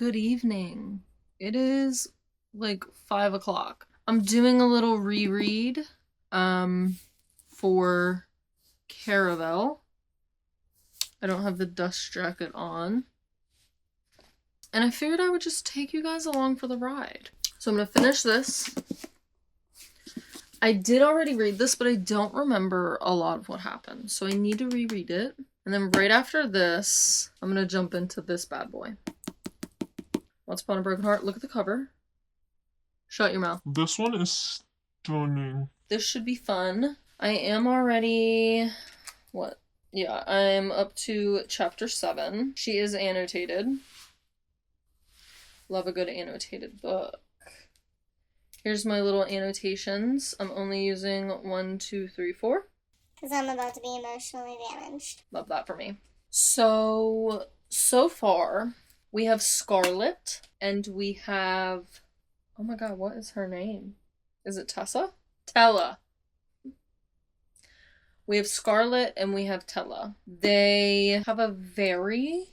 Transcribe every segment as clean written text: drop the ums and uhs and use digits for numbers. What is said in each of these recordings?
Good evening. It is like 5 o'clock. I'm doing a little reread for Caraval. I don't have the dust jacket on. And I figured I would just take you guys along for the ride. So I'm gonna finish this. I did already read this, but I don't remember a lot of what happened. So I need to reread it. And then right after this, I'm gonna jump into this bad boy. Once Upon a Broken Heart. Look at the cover. Shut your mouth. This one is stunning. This should be fun. I am already... what? Yeah, I'm up to chapter 7. She is annotated. Love a good annotated book. Here's my little annotations. I'm only using 1, 2, 3, 4. Because I'm about to be emotionally damaged. Love that for me. So far, we have Scarlett, and we have... oh my god, what is her name? Is it Tessa? Tella. We have Scarlett and we have Tella. They have a very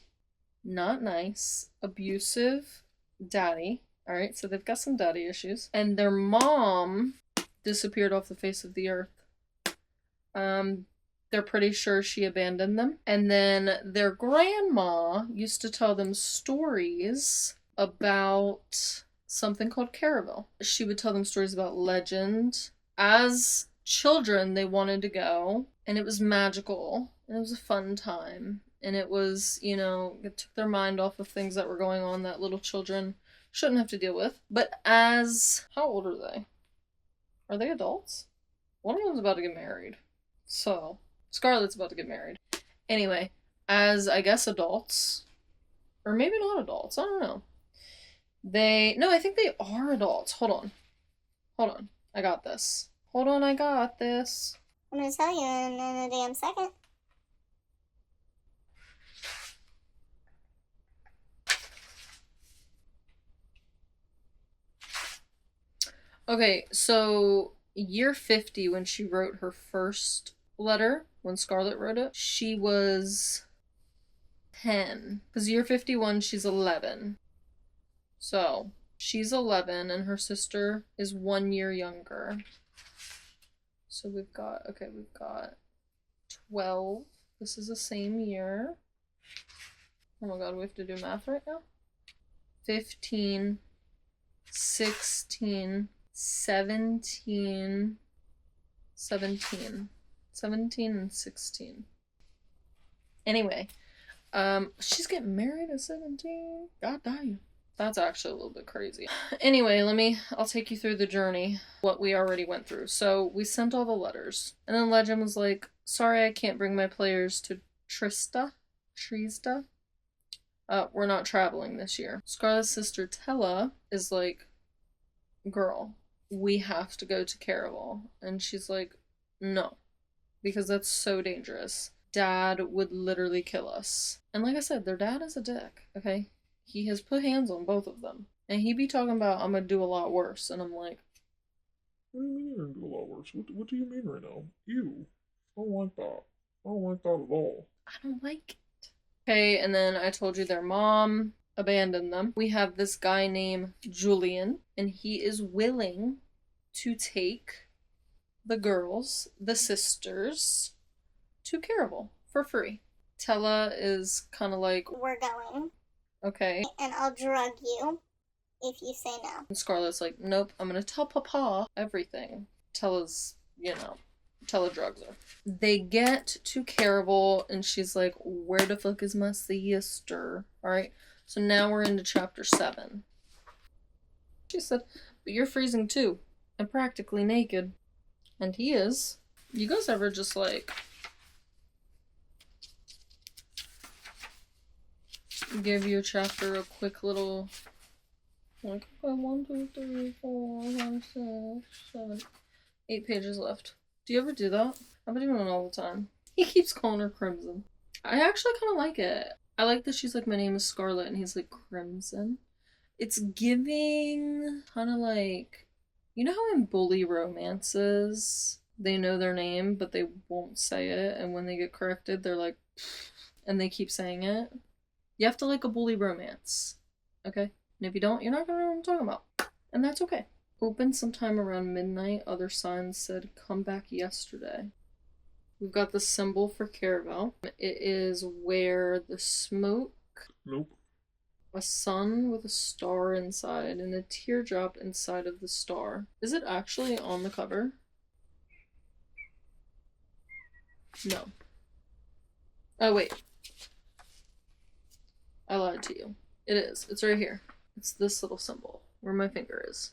not nice, abusive daddy. Alright, so they've got some daddy issues. And their mom disappeared off the face of the earth. They're pretty sure she abandoned them. And then their grandma used to tell them stories about something called Caraval. She would tell them stories about legend. As children, they wanted to go, and it was magical, and it was a fun time. And it was, you know, it took their mind off of things that were going on that little children shouldn't have to deal with. But as... how old are they? Are they adults? One of them's about to get married. So, Scarlett's about to get married. Anyway, as, I guess, adults, or maybe not adults, I don't know. No, I think they are adults. Hold on. I got this. I'm gonna tell you in a damn second. Okay, so year 50, when she wrote her first letter, when Scarlett wrote it, she was 10. Because year 51, she's 11. So, she's 11 and her sister is 1 year younger. So we've got 12. This is the same year. Oh my god, we have to do math right now? 15, 16, 17 and 16. Anyway, she's getting married at 17. God damn. That's actually a little bit crazy. Anyway, I'll take you through the journey, what we already went through. So, we sent all the letters. And then Legend was like, sorry I can't bring my players to Trista. We're not traveling this year. Scarlett's sister Tella is like, girl, we have to go to Caraval. And she's like, no, because that's so dangerous. Dad would literally kill us. And like I said, their dad is a dick, okay? He has put hands on both of them. And he be talking about, I'm gonna do a lot worse. And I'm like... what do you mean you're gonna do a lot worse? What do you mean right now? Ew. I don't like that. I don't like that at all. I don't like it. Okay, and then I told you their mom abandoned them. We have this guy named Julian. And he is willing to take the girls, the sisters, to Caraval for free. Tella is kind of like... we're going. Okay. And I'll drug you if you say no. And Scarlett's like, nope, I'm gonna tell Papa everything. Tella drugs her. They get to Caraval, and she's like, where the fuck is my sister? Alright, so now we're into chapter 7. She said, but you're freezing too, and practically naked. And he is. You guys ever just like... give your chapter a quick little, like, okay, 1, 2, 3, 4, 5, 6, 7, 8 pages left. Do you ever do that? I've been doing it all the time. He keeps calling her Crimson. I actually kind of like it. I like that she's like, my name is Scarlett, and he's like, Crimson. It's giving kind of like, you know how in bully romances, they know their name, but they won't say it, and when they get corrected, they're like, and they keep saying it? You have to like a bully romance. Okay? And if you don't, you're not gonna know what I'm talking about. And that's okay. Open sometime around midnight. Other signs said come back yesterday. We've got the symbol for Caraval. It is where the smoke, Nope. a sun with a star inside, and a teardrop inside of the star. Is it actually on the cover? No. Oh, wait. I lied to you. It is. It's right here. It's this little symbol, where my finger is.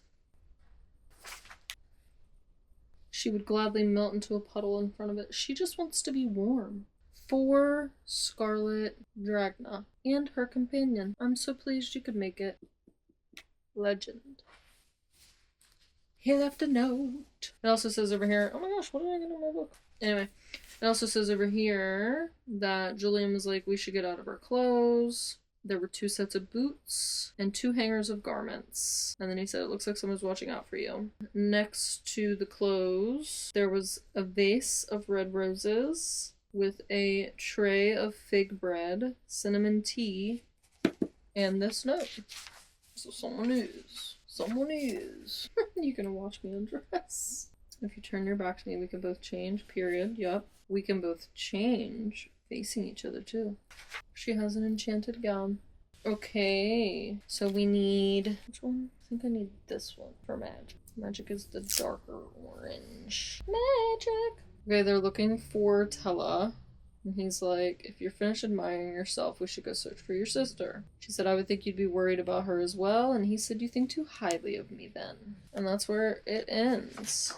She would gladly melt into a puddle in front of it. She just wants to be warm. For Scarlett Dragna and her companion. I'm so pleased you could make it. Legend. He left a note. It also says over here, oh my gosh, what did I get in my book? Anyway, it also says over here that Julian was like, we should get out of our clothes. There were 2 sets of boots and 2 hangers of garments. And then he said, it looks like someone's watching out for you. Next to the clothes, there was a vase of red roses with a tray of fig bread, cinnamon tea, and this note. So someone is. Someone is. You can watch me undress. If you turn your back to me, we can both change. Period. Yup. We can both change. Facing each other, too. She has an enchanted gown. Okay. So we need... Which one? I think I need this one for magic. Magic is the darker orange. Magic! Okay, they're looking for Tella. And he's like, if you're finished admiring yourself, we should go search for your sister. She said, I would think you'd be worried about her as well. And he said, you think too highly of me then. And that's where it ends.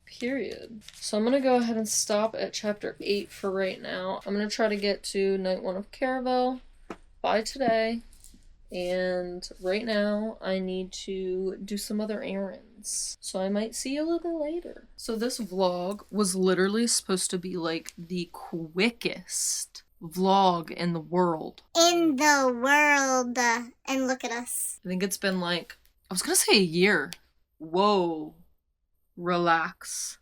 Period. So I'm gonna go ahead and stop at chapter 8 for right now. I'm gonna try to get to night 1 of Caraval by today. And right now I need to do some other errands. So I might see you a little later. So this vlog was literally supposed to be like the quickest vlog in the world. In the world. And look at us. I think it's been like, I was gonna say a year. Whoa. Relax.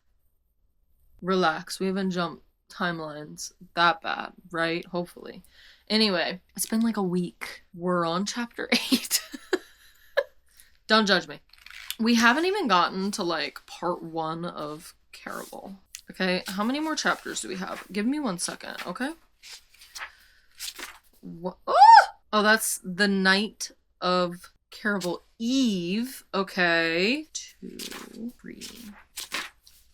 Relax. We haven't jumped timelines that bad, right? Hopefully. Anyway, it's been like a week. We're on chapter 8. Don't judge me. We haven't even gotten to like part 1 of Caraval. Okay, how many more chapters do we have? Give me 1 second, okay? What? Oh, that's the night of Caraval Eve. Okay. 2, 3,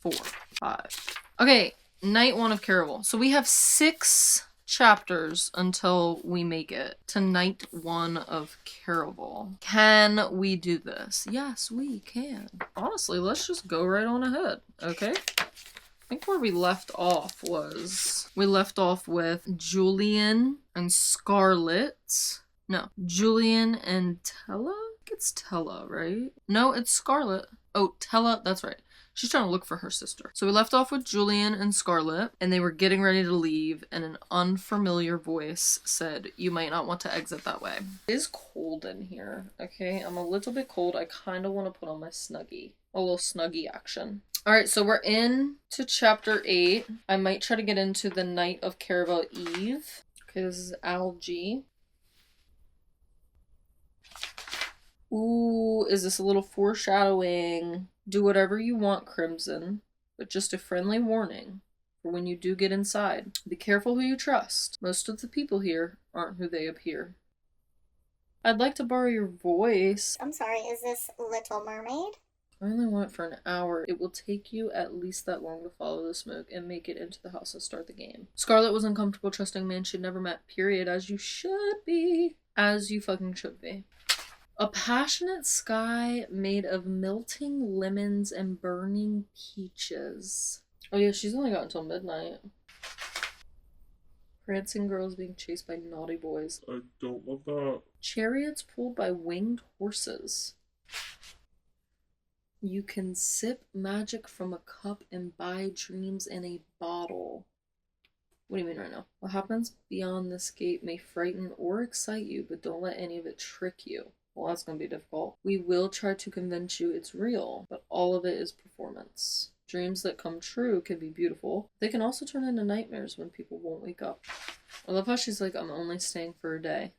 4, 5. Okay, night 1 of Caraval. So we have 6 chapters until we make it to night 1 of Caraval. Can we do this? Yes, we can. Honestly, let's just go right on ahead, okay? I think where we left off was... We left off with Julian and Scarlett. No, Julian and Tella? It's Tella, right? No, it's Scarlett. Oh, Tella, that's right. She's trying to look for her sister. So we left off with Julian and Scarlett, and they were getting ready to leave, and an unfamiliar voice said, you might not want to exit that way. It is cold in here, okay? I'm a little bit cold. I kind of want to put on my Snuggie. A little Snuggie action. Alright, so we're in to chapter 8. I might try to get into the night of Caraval Eve. Okay, this is Algie. Ooh, is this a little foreshadowing? Do whatever you want, Crimson, but just a friendly warning for when you do get inside. Be careful who you trust. Most of the people here aren't who they appear. I'd like to borrow your voice. I'm sorry, is this Little Mermaid? I only want it for an hour. It will take you at least that long to follow the smoke and make it into the house and start the game. Scarlett was uncomfortable trusting a man she'd never met, period, as you should be. As you fucking should be. A passionate sky made of melting lemons and burning peaches. Oh yeah, she's only got until midnight. Prancing girls being chased by naughty boys. I don't love that. Chariots pulled by winged horses. You can sip magic from a cup and buy dreams in a bottle. What do you mean right now? What happens beyond this gate may frighten or excite you, but don't let any of it trick you. Well, that's going to be difficult. We will try to convince you it's real, but all of it is performance. Dreams that come true can be beautiful. They can also turn into nightmares when people won't wake up. I love how she's like, I'm only staying for a day.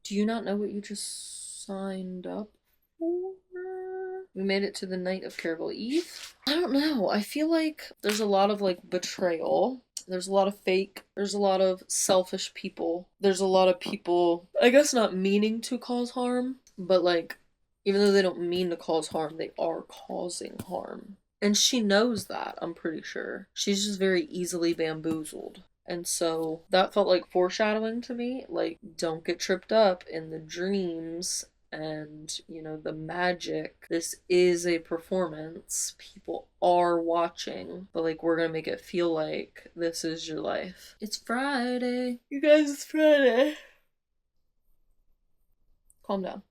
Do you not know what you just signed up for? We made it to the night of Caraval Eve. I don't know. I feel like there's a lot of like betrayal. There's a lot of fake. There's a lot of selfish people. There's a lot of people, I guess, not meaning to cause harm, but like, even though they don't mean to cause harm, they are causing harm. And she knows that, I'm pretty sure. She's just very easily bamboozled. And so that felt like foreshadowing to me. Like, don't get tripped up in the dreams and, you know, the magic. This is a performance. People are watching. But, like, we're gonna make it feel like this is your life. It's Friday. You guys, it's Friday. Calm down.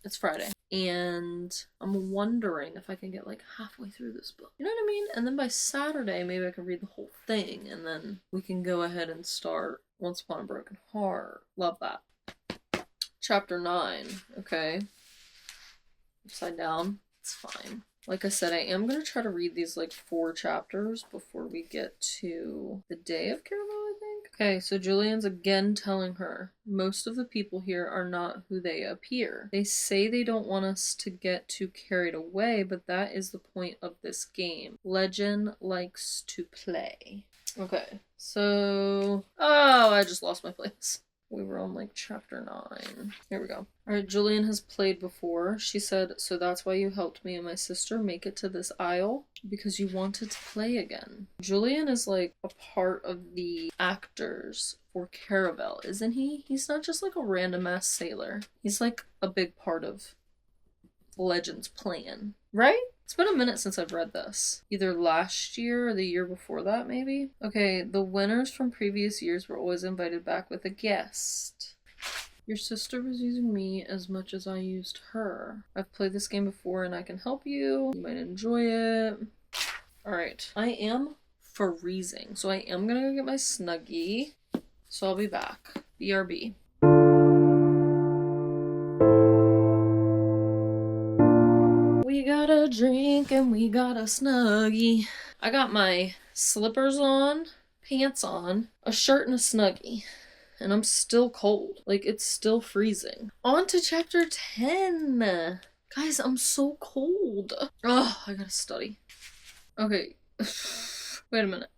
It's Friday. And I'm wondering if I can get like halfway through this book. You know what I mean? And then by Saturday, maybe I can read the whole thing. And then we can go ahead and start Once Upon a Broken Heart. Love that. Chapter 9. Okay. Upside down. It's fine. Like I said, I am going to try to read these like 4 chapters before we get to the day of Caraval, I think. Okay, so Julian's again telling her, most of the people here are not who they appear. They say they don't want us to get too carried away, but that is the point of this game. Legend likes to play. Okay, so... Oh, I just lost my place. We were on like chapter 9. Here we go. Alright, Julian has played before. She said, so that's why you helped me and my sister make it to this isle? Because you wanted to play again. Julian is like a part of the actors for Caraval, isn't he? He's not just like a random ass sailor. He's like a big part of Legend's plan. Right? It's been a minute since I've read this. Either last year or the year before that, maybe? Okay, the winners from previous years were always invited back with a guest. Your sister was using me as much as I used her. I've played this game before and I can help you. You might enjoy it. Alright, I am freezing, so I am gonna go get my Snuggie. So I'll be back. BRB. We got a drink and we got a Snuggie. I got my slippers on, pants on, a shirt and a Snuggie. And I'm still cold. Like, it's still freezing. On to chapter 10. Guys, I'm so cold. Ugh, I gotta study. Okay. Wait a minute.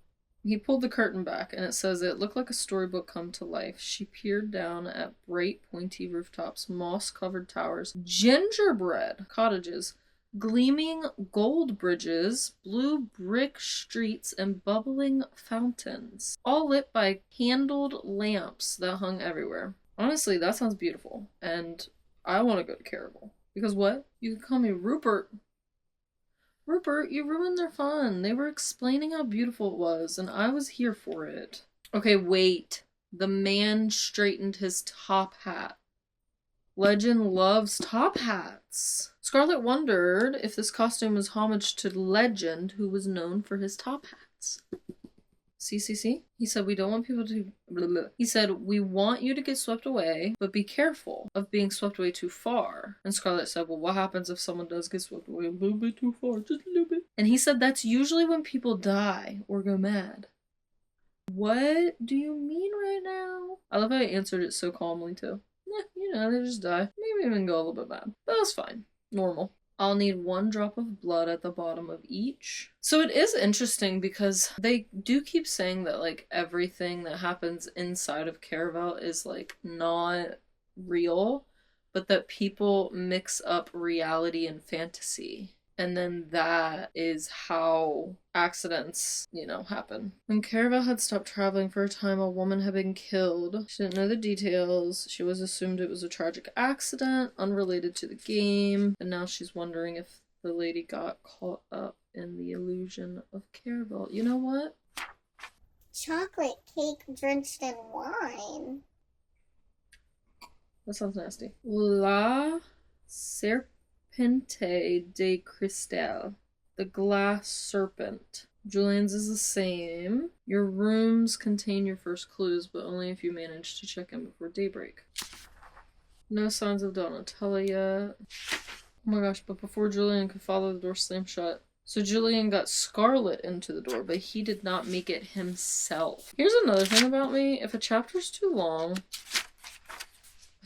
He pulled the curtain back and it says it looked like a storybook come to life. She peered down at bright, pointy rooftops, moss-covered towers, gingerbread cottages, gleaming gold bridges, blue brick streets, and bubbling fountains, all lit by candled lamps that hung everywhere. Honestly, that sounds beautiful, and I want to go to Caraval. Because what? You can call me Rupert. Rupert, you ruined their fun. They were explaining how beautiful it was, and I was here for it. Okay, wait. The man straightened his top hat. Legend loves top hats. Scarlett wondered if this costume was homage to Legend, who was known for his top hats. See? He said, we don't want people to... Blah, blah. He said, we want you to get swept away, but be careful of being swept away too far. And Scarlett said, well, what happens if someone does get swept away a little bit too far? Just a little bit. And he said, that's usually when people die or go mad. What do you mean right now? I love how he answered it so calmly, too. You know, they just die. Maybe even go a little bit bad. But that's fine. Normal. I'll need 1 drop of blood at the bottom of each. So it is interesting because they do keep saying that, like, everything that happens inside of Caraval is, like, not real, but that people mix up reality and fantasy. And then that is how accidents, you know, happen. When Caraval had stopped traveling for a time, a woman had been killed. She didn't know the details. She was assumed it was a tragic accident, unrelated to the game. And now she's wondering if the lady got caught up in the illusion of Caraval. You know what? Chocolate cake drenched in wine. That sounds nasty. La Serpente de Cristal. The glass serpent. Julian's is the same. Your rooms contain your first clues, but only if you manage to check in before daybreak. No signs of Tella yet. Oh my gosh, but before Julian could follow, the door slammed shut. So Julian got Scarlett into the door, but he did not make it himself. Here's another thing about me. If a chapter's too long,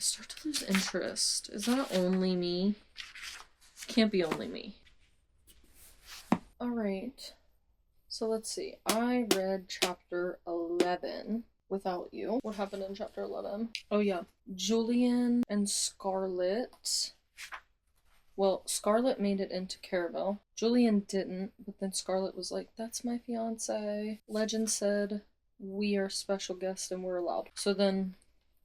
I start to lose interest. Is that only me? Can't be only me. Alright. So let's see. I read chapter 11 without you. What happened in chapter 11? Oh yeah. Julian and Scarlett. Well, Scarlett made it into Caraval. Julian didn't, but then Scarlett was like, that's my fiance. Legend said, we are special guests and we're allowed. So then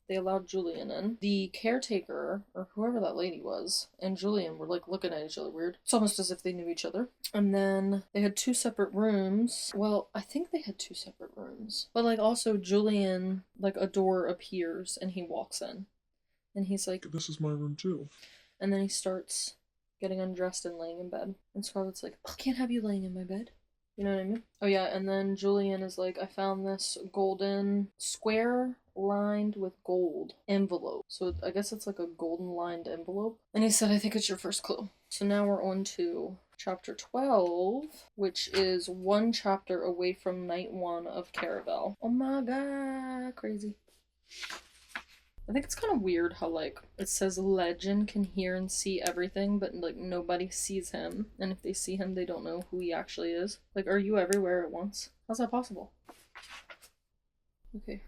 they allowed Julian in. The caretaker, or whoever that lady was, and Julian were like looking at each other weird. It's almost as if they knew each other. And then they had 2 separate rooms. Well, I think they had 2 separate rooms. But like also Julian, like a door appears and he walks in. And he's like, This is my room too. and then he starts getting undressed and laying in bed. And Scarlett's like, I can't have you laying in my bed. You know what I mean? Oh yeah, and then Julian is like, I found this golden square lined with gold envelope. So I guess it's like a golden lined envelope. And he said, I think it's your first clue. So now we're on to chapter 12, which is 1 chapter away from night 1 of Caraval. Oh my god, crazy. I think it's kind of weird how, like, it says Legend can hear and see everything, but, like, nobody sees him. And if they see him, they don't know who he actually is. Like, are you everywhere at once? How's that possible? Okay,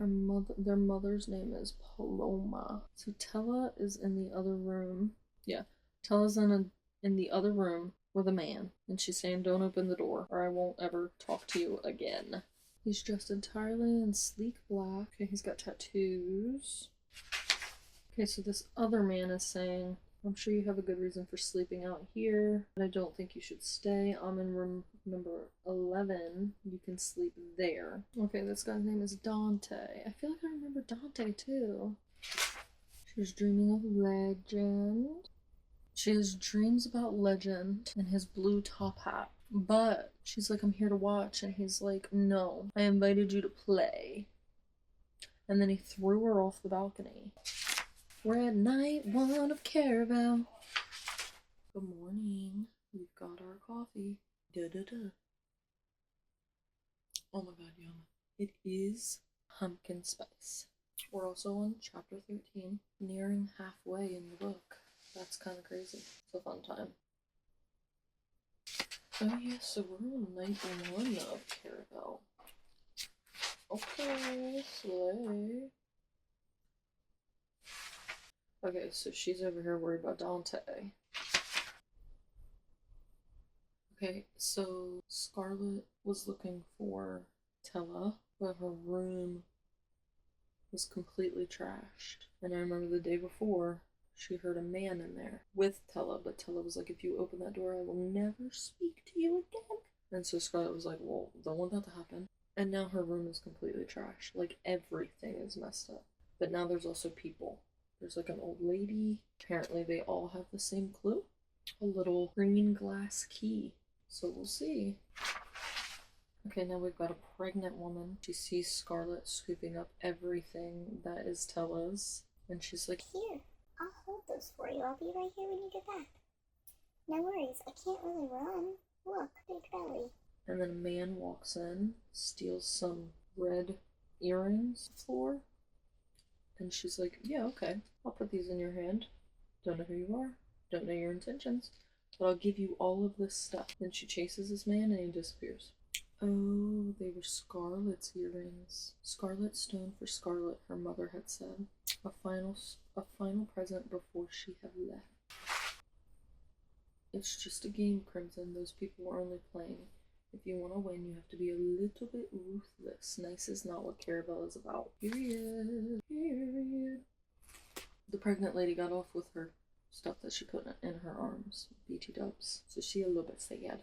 their mother's name is Paloma. So Tella is in the other room. Yeah, Tella's in the other room with a man. And she's saying, don't open the door, or I won't ever talk to you again. He's dressed entirely in sleek black. Okay, he's got tattoos. Okay, so this other man is saying, I'm sure you have a good reason for sleeping out here, but I don't think you should stay. I'm in room number 11. You can sleep there. Okay, this guy's name is Dante. I feel like I remember Dante too. She's dreaming of Legend. She has dreams about Legend and his blue top hat. But she's like, I'm here to watch. And he's like, no, I invited you to play. And then he threw her off the balcony. We're at night 1 of Caraval. Good morning. We've got our coffee. Da-da-da. Oh my god, yum. It is pumpkin spice. We're also on chapter 13, nearing halfway in the book. That's kind of crazy. It's a fun time. Oh yeah, so we're on night 1 of Caraval. Okay, slay. Okay, so she's over here worried about Dante. Okay, so Scarlett was looking for Tella, but her room was completely trashed. And I remember the day before, she heard a man in there with Tella, but Tella was like, if you open that door, I will never speak to you again. And so Scarlett was like, well, don't want that to happen. And now her room is completely trashed. Like, everything is messed up. But now there's also people. There's like an old lady. Apparently they all have the same clue. A little green glass key. So we'll see. Okay, now we've got a pregnant woman. She sees Scarlett scooping up everything that is Tella's. And she's like, Here, I'll hold those for you. I'll be right here when you get back. No worries, I can't really run. Look, big belly. And then a man walks in, steals some red earrings off the floor. And she's like, yeah, okay, I'll put these in your hand. Don't know who you are, don't know your intentions, but I'll give you all of this stuff. Then she chases this man and he disappears. Oh, they were Scarlett's earrings. Scarlet stone for Scarlett, her mother had said. A final present before she had left. It's just a game, Crimson. Those people were only playing. If you want to win, you have to be a little bit ruthless. Nice is not what Caraval is about. Period. Period. The pregnant lady got off with her stuff that she put in her arms. BT dubs. So she a little bit sad.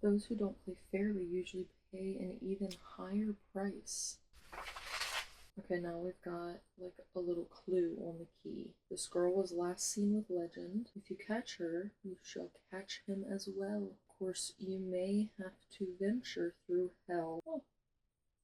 Those who don't play fairly usually pay an even higher price. Okay, now we've got like a little clue on the key. This girl was last seen with Legend. If you catch her, you shall catch him as well. Of course, you may have to venture through hell. Oh,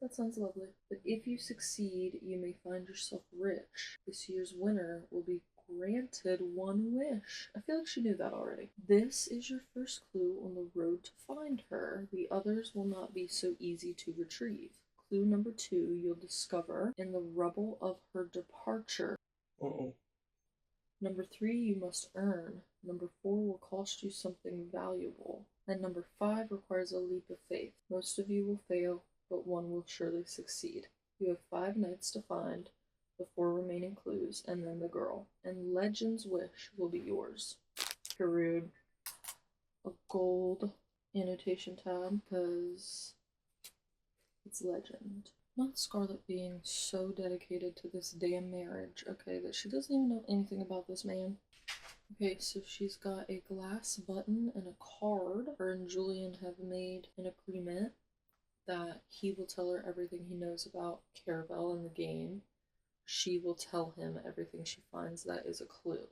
that sounds lovely. But if you succeed, you may find yourself rich. This year's winner will be granted 1 wish. I feel like she knew that already. This is your first clue on the road to find her. The others will not be so easy to retrieve. Clue number 2 you'll discover in the rubble of her departure. Uh-oh. Number 3, you must earn. Number 4 will cost you something valuable. And number 5 requires a leap of faith. Most of you will fail, but one will surely succeed. You have 5 nights to find the 4 remaining clues, and then the girl. And Legend's wish will be yours. Period. A gold annotation tab, because it's Legend. Not Scarlett being so dedicated to this damn marriage, okay, that she doesn't even know anything about this man. Okay, so she's got a glass button and a card. Her and Julian have made an agreement that he will tell her everything he knows about Caraval in the game. She will tell him everything she finds that is a clue.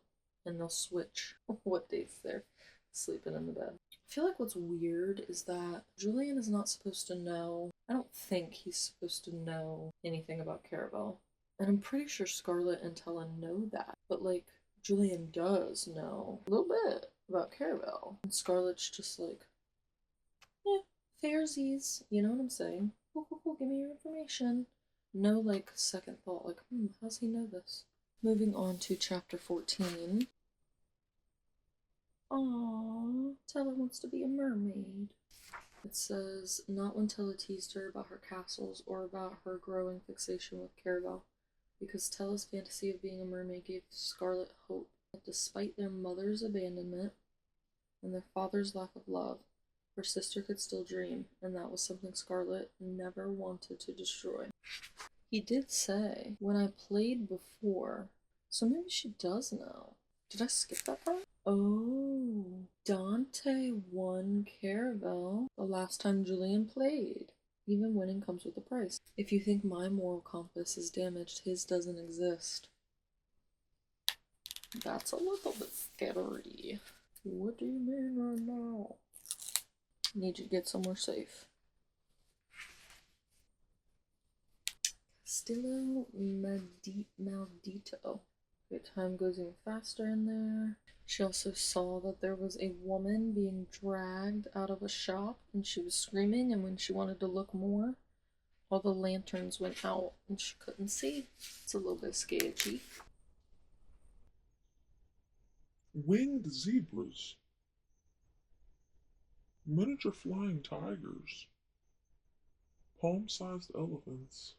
And they'll switch what dates they're sleeping in the bed. I feel like what's weird is that Julian is not supposed to know. I don't think he's supposed to know anything about Caraval. And I'm pretty sure Scarlett and Tella know that. But like, Julian does know a little bit about Caraval. And Scarlett's just like, fairsies. You know what I'm saying? Cool, give me your information. No like second thought, like, how's he know this? Moving on to chapter 14. Aww, Tella wants to be a mermaid. It says, not when Tella teased her about her castles or about her growing fixation with Caraval, because Tella's fantasy of being a mermaid gave Scarlett hope that despite their mother's abandonment and their father's lack of love, her sister could still dream, and that was something Scarlett never wanted to destroy. He did say, when I played before, so maybe she does know. Did I skip that part? Oh, Dante won Caraval the last time Julian played. Even winning comes with a price. If you think my moral compass is damaged, his doesn't exist. That's a little bit scary. What do you mean right now? Need you to get somewhere safe. Castillo Maldito. Okay, time goes even faster in there. She also saw that there was a woman being dragged out of a shop and she was screaming, and when she wanted to look more, all the lanterns went out and she couldn't see. It's a little bit sketchy. Winged zebras. Miniature flying tigers. Palm-sized elephants.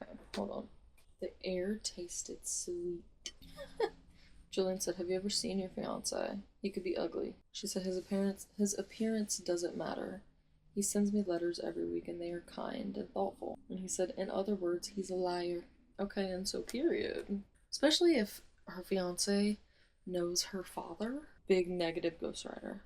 Okay, hold on. The air tasted sweet. Julian said, have you ever seen your fiancé? He could be ugly. She said, his appearance doesn't matter. He sends me letters every week and they are kind and thoughtful. And he said, in other words, he's a liar. Okay, and so period. Especially if her fiancé knows her father. Big negative ghostwriter.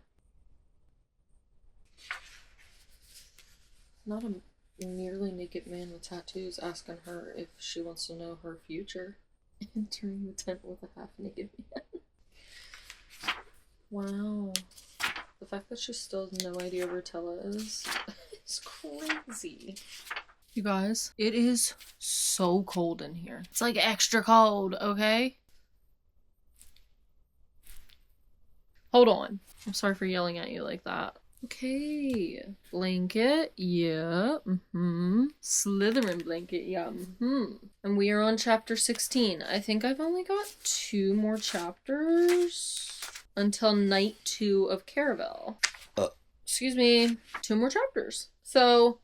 Not a nearly naked man with tattoos asking her if she wants to know her future. Entering the tent with a half-naked man. Wow. The fact that she still has no idea where Tella is crazy. You guys, it is so cold in here. It's like extra cold, okay? Hold on. I'm sorry for yelling at you like that. Okay. Blanket, yeah. Slytherin blanket, yeah. And we are on chapter 16. I think I've only got 2 more chapters until night 2 of Caraval. Excuse me. 2 more chapters. So,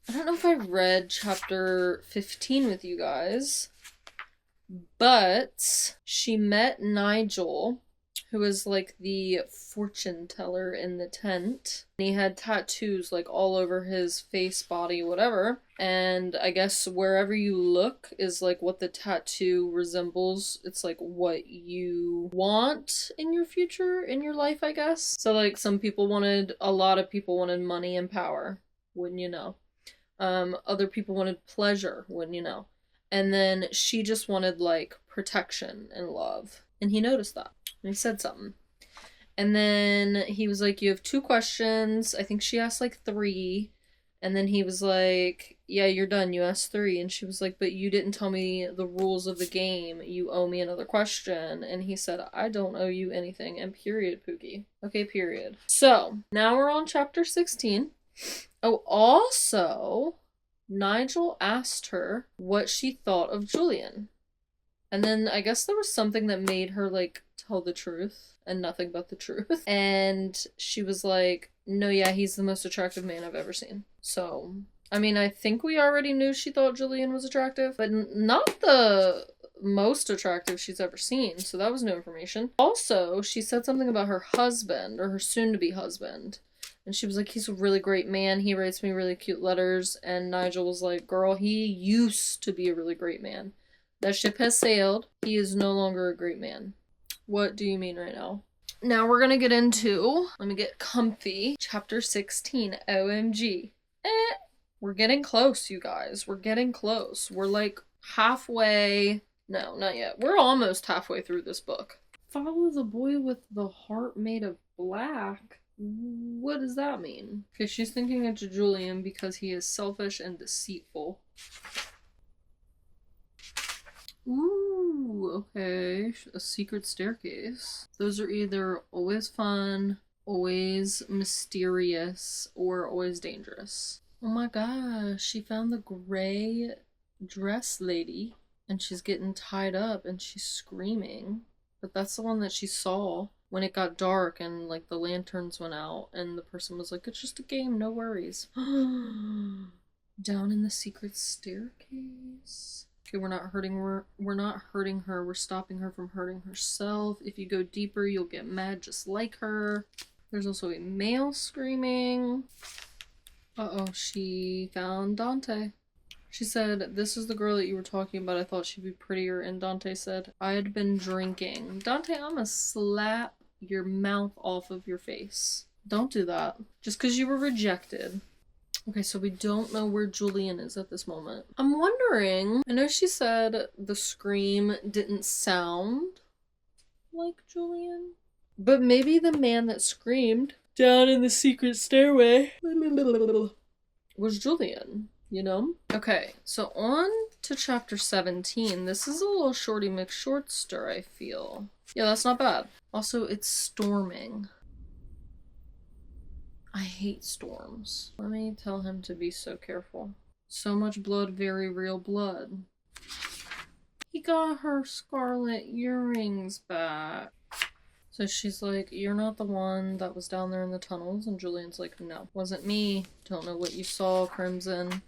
I don't know if I've read chapter 15 with you guys, but she met Nigel, who was like the fortune teller in the tent. And he had tattoos like all over his face, body, whatever. And I guess wherever you look is like what the tattoo resembles. It's like what you want in your future, in your life, I guess. So like a lot of people wanted money and power, wouldn't you know? Other people wanted pleasure, wouldn't you know? And then she just wanted like protection and love. And he noticed that. And he said something. And then he was like, you have 2 questions. I think she asked like 3. And then he was like, yeah, you're done. You asked 3. And she was like, but you didn't tell me the rules of the game. You owe me another question. And he said, I don't owe you anything. And period, Pookie. Okay, period. So, now we're on chapter 16. Oh, also, Nigel asked her what she thought of Julian. And then I guess there was something that made her like tell the truth and nothing but the truth. And she was like, no, yeah, he's the most attractive man I've ever seen. So, I mean, I think we already knew she thought Julian was attractive, but not the most attractive she's ever seen. So that was new information. Also, she said something about her husband, or her soon-to-be husband. And she was like, he's a really great man. He writes me really cute letters. And Nigel was like, girl, he used to be a really great man. That ship has sailed. He is no longer a great man. What do you mean right now? Now we're gonna get into, let me get comfy, chapter 16, OMG. We're getting close, you guys. We're getting close. We're like halfway, no, not yet. We're almost halfway through this book. Follow the boy with the heart made of black. What does that mean? Okay, she's thinking it's Julian because he is selfish and deceitful. Ooh, okay. A secret staircase. Those are either always fun, always mysterious, or always dangerous. Oh my gosh, she found the gray dress lady, and she's getting tied up and she's screaming. But that's the one that she saw when it got dark and like the lanterns went out and the person was like, it's just a game, no worries. Down in the secret staircase. Okay, we're not hurting her. We're stopping her from hurting herself. If you go deeper, you'll get mad just like her. There's also a male screaming. Uh-oh, she found Dante. She said, this is the girl that you were talking about. I thought she'd be prettier. And Dante said, I had been drinking. Dante, I'm gonna slap your mouth off of your face. Don't do that. Just because you were rejected. Okay, so we don't know where Julian is at this moment. I'm wondering, I know she said the scream didn't sound like Julian, but maybe the man that screamed down in the secret stairway was Julian, you know? Okay, so on to chapter 17. This is a little shorty McShortster, I feel. Yeah, that's not bad. Also, it's storming. I hate storms. Let me tell him to be so careful. So much blood, very real blood. He got her Scarlett earrings back. So she's like, you're not the one that was down there in the tunnels. And Julian's like, no, wasn't me. Don't know what you saw, Crimson.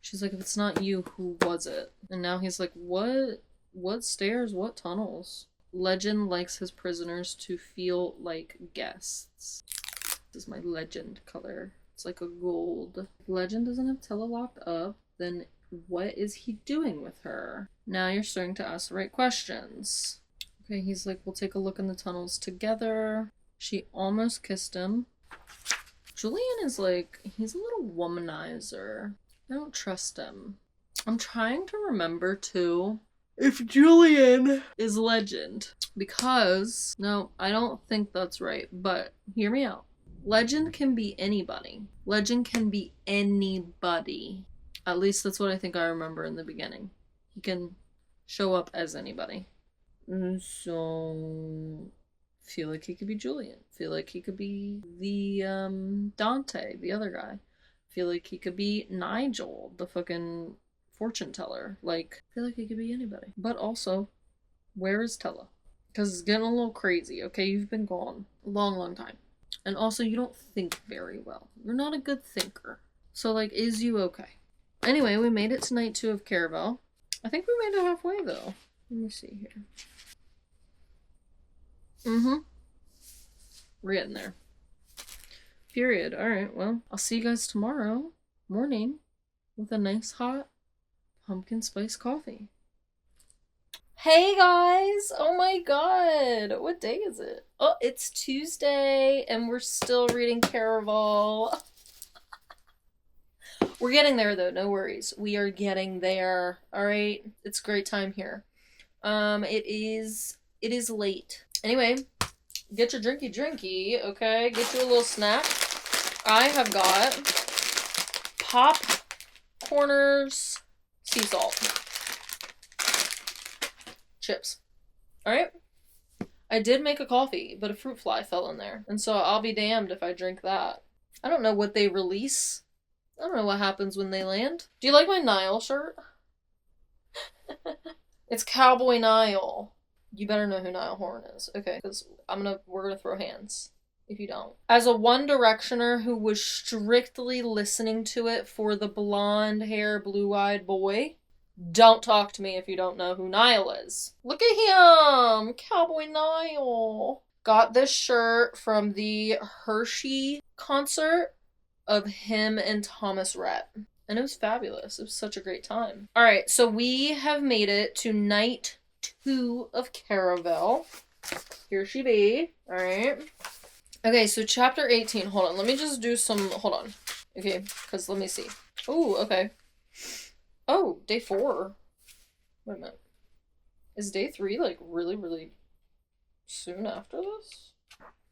She's like, if it's not you, who was it? And now he's like, what? What stairs? What tunnels? Legend likes his prisoners to feel like guests. This is my legend color. It's like a gold. If Legend doesn't have Tella locked up, then what is he doing with her? Now you're starting to ask the right questions. Okay, he's like, we'll take a look in the tunnels together. She almost kissed him. Julian is like, he's a little womanizer. I don't trust him. I'm trying to remember too if Julian is Legend. Because, no, I don't think that's right, but hear me out. Legend can be anybody. Legend can be anybody. At least that's what I think I remember in the beginning. He can show up as anybody. So, feel like he could be Julian. Feel like he could be the, Dante, the other guy. Feel like he could be Nigel, the fucking fortune teller. Like, feel like he could be anybody. But also, where is Tella? Because it's getting a little crazy, okay? You've been gone a long, long time. And also, you don't think very well. You're not a good thinker. So, like, is you okay? Anyway, we made it to night 2 of Caraval. I think we made it halfway, though. Let me see here. We're getting there. Period. Alright, well, I'll see you guys tomorrow morning with a nice hot pumpkin spice coffee. Hey guys! Oh my god! What day is it? Oh, it's Tuesday and we're still reading Caraval. We're getting there though, no worries. We are getting there. Alright? It's a great time here. It is late. Anyway, get your drinky, okay? Get you a little snack. I have got Pop Corners sea salt. Chips. Alright? I did make a coffee, but a fruit fly fell in there. And so I'll be damned if I drink that. I don't know what they release. I don't know what happens when they land. Do you like my Nile shirt? It's Cowboy Niall. You better know who Niall Horan is. Okay, because we're gonna throw hands if you don't. As a One Directioner who was strictly listening to it for the blonde hair, blue-eyed boy, don't talk to me if you don't know who Niall is. Look at him! Cowboy Niall. Got this shirt from the Hershey concert of him and Thomas Rhett. And it was fabulous. It was such a great time. Alright, so we have made it to night 2 of Caraval. Here she be. Alright. Okay, so chapter 18. Hold on. Let me just do some... Hold on. Okay, because let me see. Ooh, okay. Oh, day 4. Wait a minute. Is day 3, like, really, really soon after this?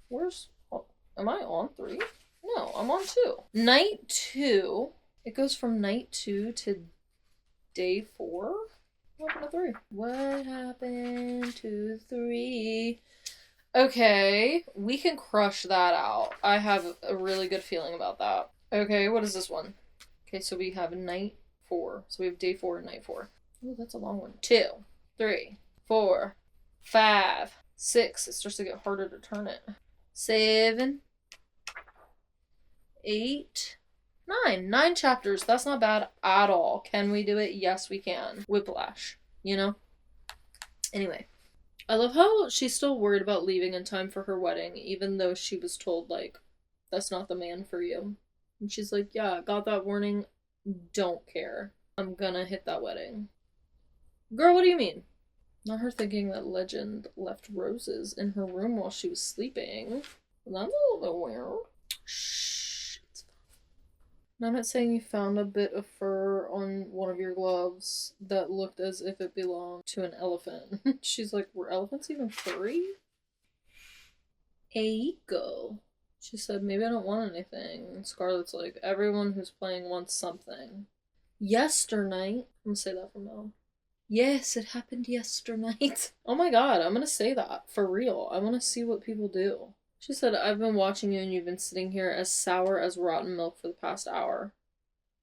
Where's... Oh, am I on 3? No, I'm on 2. Night 2. It goes from night 2 to day 4? What happened to 3? What happened to 3? Okay, we can crush that out. I have a really good feeling about that. Okay, what is this one? Okay, so we have night 4. So we have day 4 and night 4. Oh, that's a long one. 2, 3, 4, 5, 6. It starts to get harder to turn it. 7, 8, 9. 9 chapters. That's not bad at all. Can we do it? Yes, we can. Whiplash. You know? Anyway. I love how she's still worried about leaving in time for her wedding, even though she was told, like, that's not the man for you. And she's like, yeah, got that warning. Don't care. I'm gonna hit that wedding. Girl, what do you mean? Not her thinking that Legend left roses in her room while she was sleeping. That's a little bit weird. Shh. It's fine. Now, I'm not saying you found a bit of fur on one of your gloves that looked as if it belonged to an elephant. She's like, were elephants even furry? Eiko. She said, maybe I don't want anything. And Scarlett's like, everyone who's playing wants something. Yesternight. I'm gonna say that from now on. Yes, it happened yesternight. Oh my god, I'm gonna say that. For real. I wanna see what people do. She said, I've been watching you and you've been sitting here as sour as rotten milk for the past hour.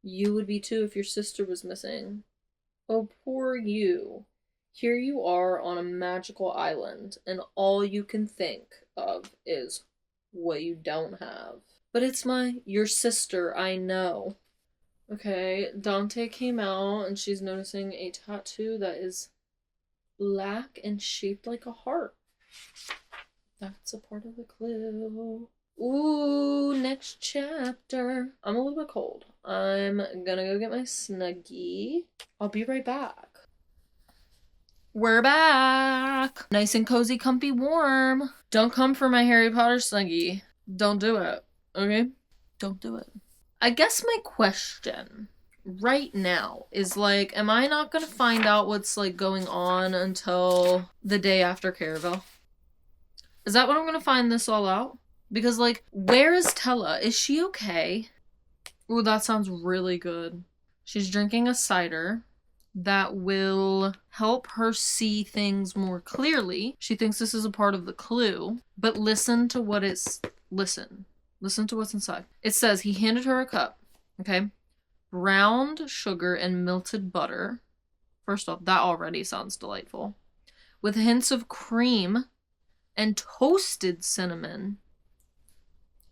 You would be too if your sister was missing. Oh, poor you. Here you are on a magical island, and all you can think of is what you don't have. But it's your sister, I know. Okay, Dante came out, and she's noticing a tattoo that is black and shaped like a heart. That's a part of the clue. Ooh, next chapter. I'm a little bit cold. I'm gonna go get my Snuggie. I'll be right back. We're back. Nice and cozy, comfy, warm. Don't come for my Harry Potter Snuggie. Don't do it. Okay? Don't do it. I guess my question right now is like, am I not gonna find out what's like going on until the day after Caraval? Is that when I'm gonna find this all out? Because, like, where is Tella? Is she okay? Ooh, that sounds really good. She's drinking a cider that will help her see things more clearly. She thinks this is a part of the clue, but listen to what it's... Listen. Listen to what's inside. It says he handed her a cup, okay? Browned sugar and melted butter. First off, that already sounds delightful. With hints of cream and toasted cinnamon.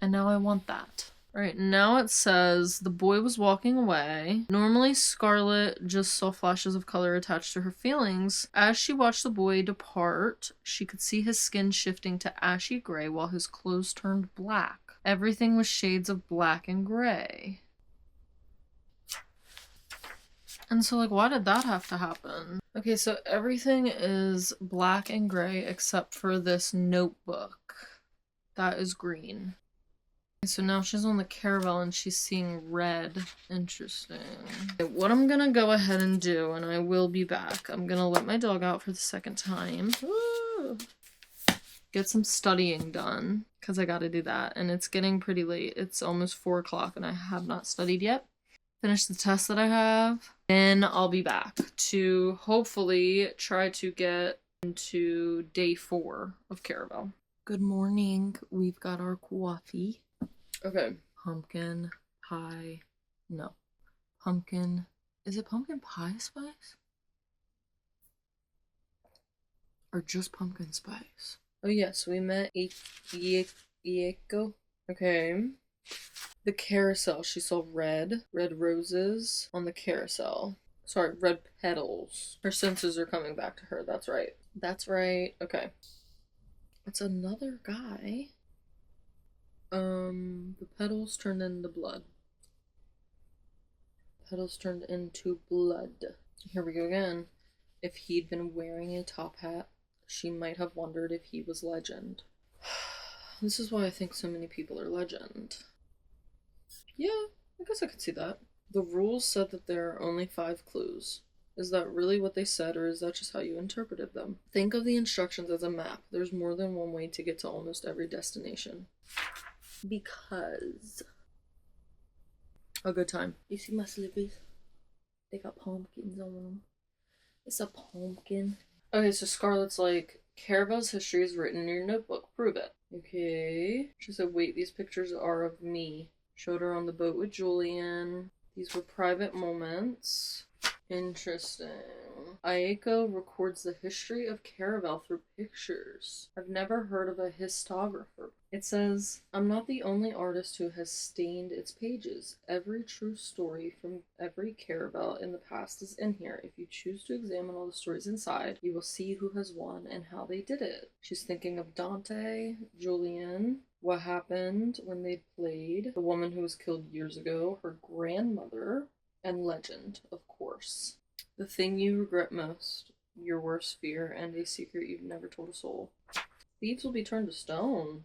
And now I want that. Alright, now it says the boy was walking away. Normally, Scarlett just saw flashes of color attached to her feelings. As she watched the boy depart, she could see his skin shifting to ashy gray while his clothes turned black. Everything was shades of black and gray. And so, like, why did that have to happen? Okay, so everything is black and gray except for this notebook. That is green. So now she's on the Caraval and she's seeing red. Interesting. Okay, what I'm gonna go ahead and do, and I will be back, I'm gonna let my dog out for the second time. Woo! Get some studying done, because I gotta do that. And it's getting pretty late. It's almost 4 o'clock and I have not studied yet. Finish the test that I have. Then I'll be back to hopefully try to get into day 4 of Caraval. Good morning. We've got our coffee. Okay. Pumpkin pie. No. Pumpkin. Is it pumpkin pie spice? or just pumpkin spice? Oh yes, we met Ieko. Okay. The carousel. She saw red roses on the carousel. Sorry, red petals. Her senses are coming back to her. That's right. That's right. Okay. It's another guy. The petals turned into blood. Petals turned into blood. Here we go again. If he'd been wearing a top hat, she might have wondered if he was legend. This is why I think so many people are legend. Yeah, I guess I could see that. The rules said that there are only 5 clues. Is that really what they said, or is that just how you interpreted them? Think of the instructions as a map. There's more than one way to get to almost every destination. Because... a good time. You see my slippers? They got pumpkins on them. It's a pumpkin. Okay, so Scarlett's like, Caraval's history is written in your notebook. Prove it. Okay. She said, wait, these pictures are of me. Showed her on the boat with Julian. These were private moments. Interesting. Aiko records the history of Caraval through pictures. I've never heard of a histographer. It says, I'm not the only artist who has stained its pages. Every true story from every Caraval in the past is in here. If you choose to examine all the stories inside, you will see who has won and how they did it. She's thinking of Dante, Julian, what happened when they played, the woman who was killed years ago, her grandmother, and legend, of course. The thing you regret most, your worst fear, and a secret you've never told a soul. Thieves will be turned to stone.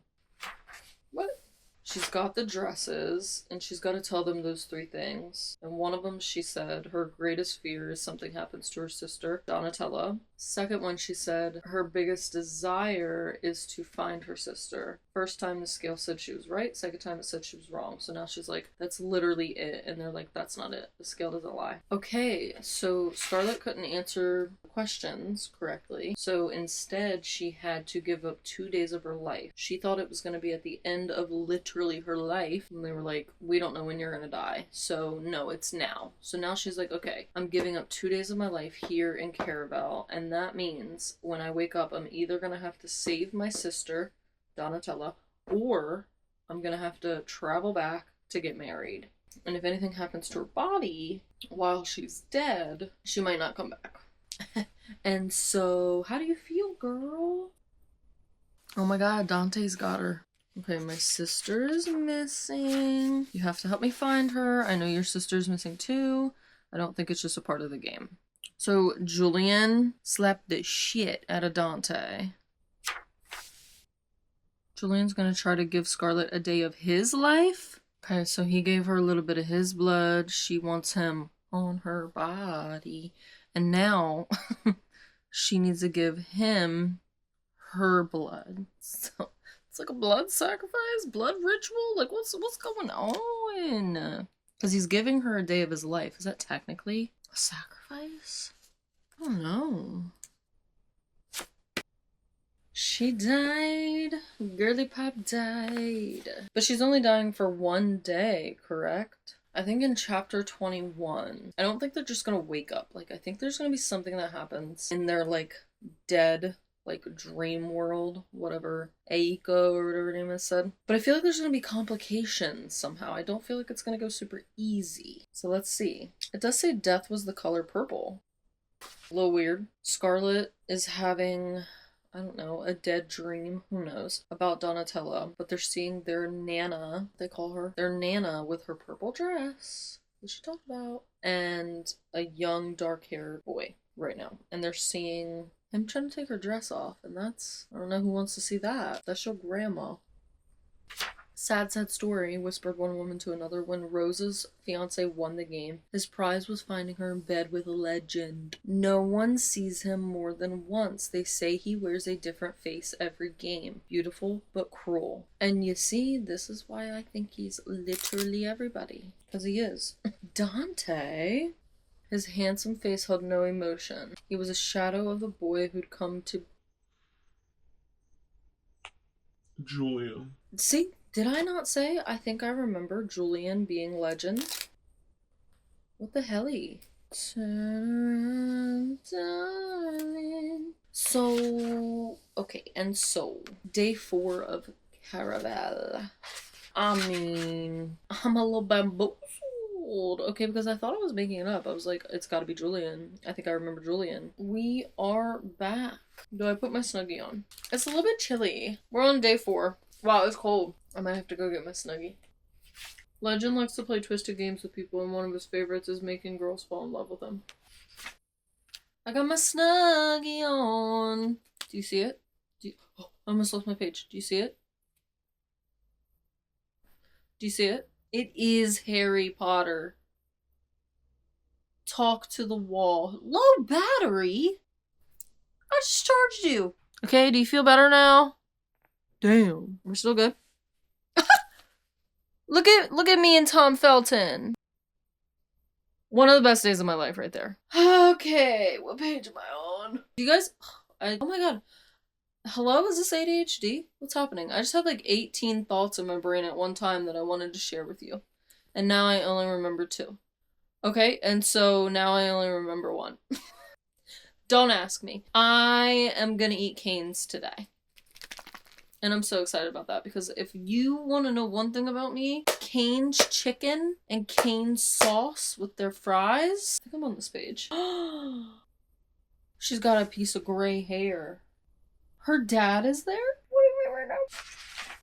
What? She's got the dresses, and she's got to tell them those 3 things. And one of them, she said, her greatest fear is something happens to her sister, Donatella. Second one, she said, her biggest desire is to find her sister. First time the scale said she was right, second time it said she was wrong. So now she's like, that's literally it. And they're like, that's not it. The scale doesn't lie. Okay, so Scarlett couldn't answer questions correctly. So instead, she had to give up 2 days of her life. She thought it was going to be at the end of literally her life. And they were like, we don't know when you're going to die. So no, it's now. So now she's like, okay, I'm giving up 2 days of my life here in Caraval. And that means when I wake up, I'm either going to have to save my sister, Donatella, or I'm going to have to travel back to get married. And if anything happens to her body while she's dead, she might not come back. And so, how do you feel, girl? Oh my god, Dante's got her. Okay, my sister is missing. You have to help me find her. I know your sister's missing too. I don't think it's just a part of the game. So, Julian slapped the shit out of Dante. Julian's gonna try to give Scarlett a day of his life? Okay, so he gave her a little bit of his blood. She wants him on her body. And now, she needs to give him her blood. So, it's like a blood sacrifice? Blood ritual? Like, what's going on? Because he's giving her a day of his life. Is that technically a sacrifice? I don't know. She died. Girly Pop died. But she's only dying for 1 day, correct? I think in chapter 21. I don't think they're just gonna wake up. Like, I think there's gonna be something that happens in their, like, dead, like, dream world, whatever Aiko or whatever her name is said. But I feel like there's gonna be complications somehow. I don't feel like it's gonna go super easy. So let's see. It does say death was the color purple. A little weird. Scarlett is having, I don't know, a dead dream, who knows, about Donatella. But they're seeing their Nana, they call her, their Nana with her purple dress that she talked about, and a young dark-haired boy right now. And they're seeing him trying to take her dress off, and that's, I don't know who wants to see that. That's your grandma. Sad, sad story, whispered one woman to another when Rose's fiance won the game. His prize was finding her in bed with a legend. No one sees him more than once. They say he wears a different face every game. Beautiful, but cruel. And you see, this is why I think he's literally everybody. Because he is. Dante? His handsome face held no emotion. He was a shadow of the boy who'd come to... Julian. See? Did I not say? I think I remember Julian being legend. What the helly? Turn around, darling. So, Okay, and so, day 4 of Caraval. I mean, I'm a little bamboozled. Okay, because I thought I was making it up. I was like, it's gotta be Julian. I think I remember Julian. We are back. Do I put my Snuggie on? It's a little bit chilly. We're on day 4. Wow, it's cold. I might have to go get my Snuggie. Legend likes to play twisted games with people, and one of his favorites is making girls fall in love with him. I got my Snuggie on. Do you see it? Oh, I almost lost my page. Do you see it? Do you see it? It is Harry Potter. Talk to the wall. Low battery? I just charged you. Okay, do you feel better now? Damn. We're still good. Look at me and Tom Felton. One of the best days of my life right there. Okay, what page am I on? You guys, oh my god. Hello, is this ADHD? What's happening? I just had like 18 thoughts in my brain at one time that I wanted to share with you. And now I only remember 2. Okay, and so now I only remember 1. Don't ask me. I am gonna eat canes today. And I'm so excited about that because if you want to know one thing about me, Cane's chicken and Cane's sauce with their fries. I think I'm on this page. She's got a piece of gray hair. Her dad is there? What do you mean right now?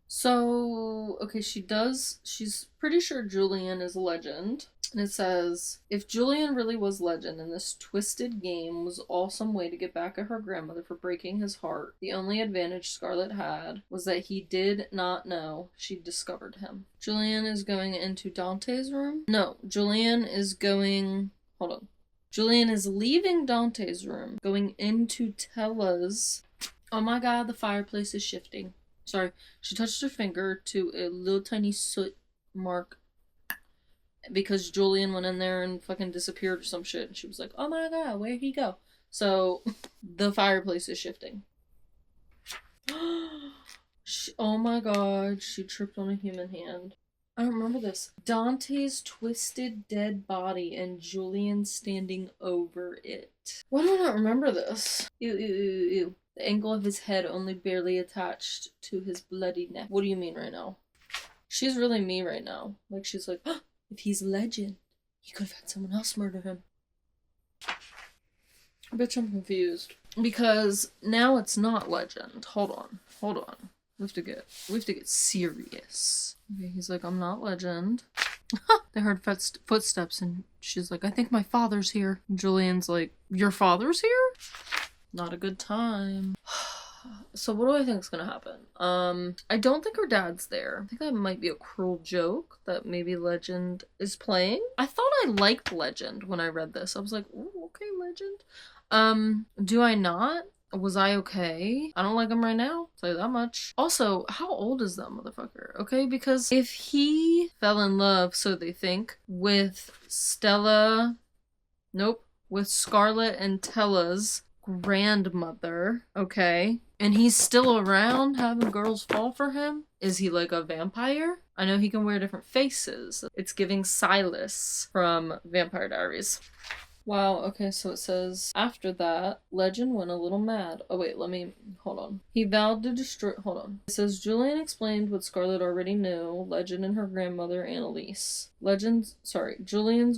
So, okay, she's pretty sure Julian is a legend. And it says, if Julian really was legend and this twisted game was all some way to get back at her grandmother for breaking his heart, the only advantage Scarlett had was that he did not know she'd discovered him. Julian is going into Dante's room? No, Julian is going... Hold on. Julian is leaving Dante's room, going into Tella's... Oh my god, the fireplace is shifting. Sorry, she touched her finger to a little tiny soot mark because Julian went in there and fucking disappeared or some shit. And she was like, oh my god, where'd he go? So, the fireplace is shifting. Oh my god, she tripped on a human hand. I don't remember this. Dante's twisted dead body and Julian standing over it. Why do I not remember this? Ew, ew, ew, ew. The angle of his head only barely attached to his bloody neck. What do you mean right now? She's really me right now. Like, she's like, oh, if he's legend, he could have had someone else murder him. Bitch, I'm confused. Because now it's not legend. Hold on. We have to get serious. Okay, he's like, I'm not legend. They heard footsteps and she's like, I think my father's here. And Julian's like, your father's here? Not a good time. So what do I think is gonna happen? I don't think her dad's there. I think that might be a cruel joke that maybe Legend is playing. I thought I liked Legend when I read this. I was like, ooh, okay, Legend. Do I not? Was I okay? I don't like him right now. I'll tell you that much. Also, how old is that motherfucker? Okay, because if he fell in love, so they think, with Stella, nope, with Scarlett and Tella's grandmother, okay, and he's still around having girls fall for him, is he like a vampire? I know he can wear different faces. It's giving Silas from Vampire Diaries. Wow, okay, so it says, after that, Legend went a little mad. Oh wait, hold on. He vowed to destroy, hold on. It says, Julian explained what Scarlett already knew, Legend and her grandmother, Annalise. Julian's